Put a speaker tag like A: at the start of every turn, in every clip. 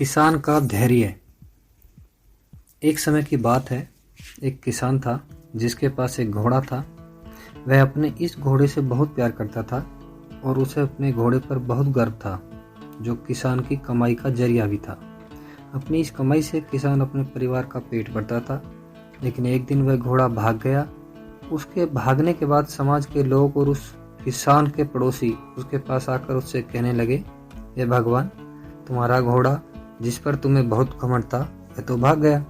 A: किसान का धैर्य। एक समय की बात है, एक किसान था जिसके पास एक घोड़ा था। वह अपने इस घोड़े से बहुत प्यार करता था और उसे अपने घोड़े पर बहुत गर्व था, जो किसान की कमाई का जरिया भी था। अपनी इस कमाई से किसान अपने परिवार का पेट भरता था। लेकिन एक दिन वह घोड़ा भाग गया। उसके भागने के बाद समाज के लोग और उस किसान के पड़ोसी उसके पास आकर उससे कहने लगे, हे भगवान, तुम्हारा घोड़ा जिस पर तुम्हें बहुत घमंड था वह तो भाग गया।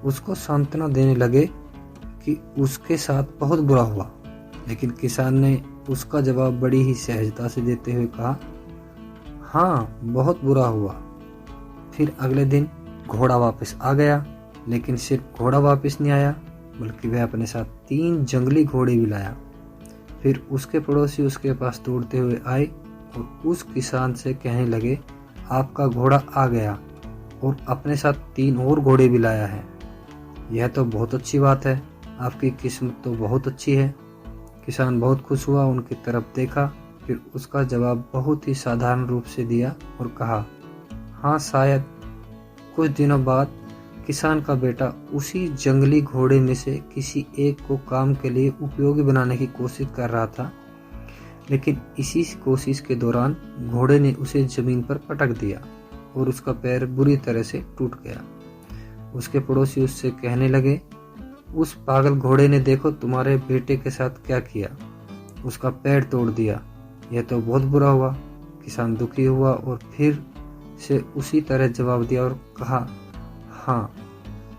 A: उसको सांत्वना देने लगे कि उसके साथ बहुत बुरा हुआ। लेकिन किसान ने उसका जवाब बड़ी ही सहजता से देते हुए कहा, हाँ, बहुत बुरा हुआ। फिर अगले दिन घोड़ा वापस आ गया। लेकिन सिर्फ घोड़ा वापस नहीं आया, बल्कि वह अपने साथ 3 जंगली घोड़े भी लाया। फिर उसके पड़ोसी उसके पास दौड़ते हुए आए और उस किसान से कहने लगे, आपका घोड़ा आ गया और अपने साथ 3 और घोड़े भी लाया है। यह तो बहुत अच्छी बात है, आपकी किस्मत तो बहुत अच्छी है। किसान बहुत खुश हुआ, उनकी तरफ देखा, फिर उसका जवाब बहुत ही साधारण रूप से दिया और कहा, हाँ शायद। कुछ दिनों बाद किसान का बेटा उसी जंगली घोड़े में से किसी एक को काम के लिए उपयोगी बनाने की कोशिश कर रहा था। लेकिन इसी कोशिश के दौरान घोड़े ने उसे जमीन पर पटक दिया और उसका पैर बुरी तरह से टूट गया। उसके पड़ोसी उससे कहने लगे, उस पागल घोड़े ने देखो तुम्हारे बेटे के साथ क्या किया, उसका पैर तोड़ दिया। यह तो बहुत बुरा हुआ। किसान दुखी हुआ और फिर से उसी तरह जवाब दिया और कहा, हाँ,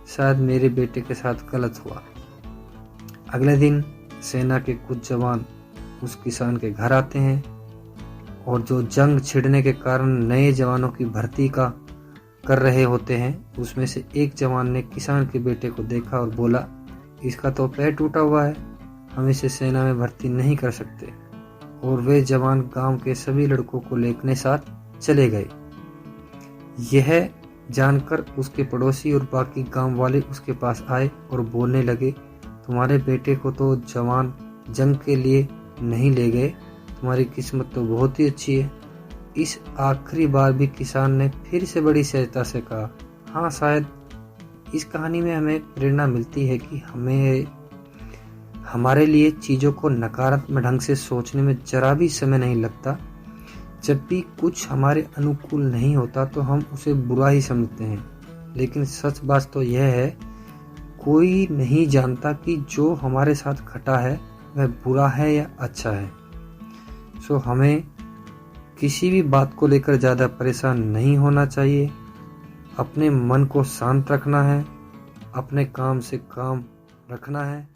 A: शायद मेरे बेटे के साथ गलत हुआ। अगले दिन सेना के कुछ जवान उस किसान के घर आते हैं और जो जंग छिड़ने के कारण नए जवानों की भर्ती का कर रहे होते हैं, उसमें से एक जवान ने किसान के बेटे को देखा और बोला, इसका तो पैर टूटा हुआ है, हम इसे सेना में भर्ती नहीं कर सकते। और वे जवान गांव के सभी लड़कों को लेकर साथ चले गए। यह जानकर उसके पड़ोसी और बाकी गांव वाले उसके पास आए और बोलने लगे, तुम्हारे बेटे को तो जवान जंग के लिए नहीं ले गए, तुम्हारी किस्मत तो बहुत ही अच्छी है। इस आखिरी बार भी किसान ने फिर से बड़ी सहजता से कहा, हाँ शायद। इस कहानी में हमें प्रेरणा मिलती है कि हमें हमारे लिए चीज़ों को नकारात्मक ढंग से सोचने में जरा भी समय नहीं लगता। जब भी कुछ हमारे अनुकूल नहीं होता तो हम उसे बुरा ही समझते हैं। लेकिन सच बात तो यह है, कोई नहीं जानता कि जो हमारे साथ घटा है वह बुरा है या अच्छा है। सो हमें किसी भी बात को लेकर ज़्यादा परेशान नहीं होना चाहिए। अपने मन को शांत रखना है, अपने काम से काम रखना है।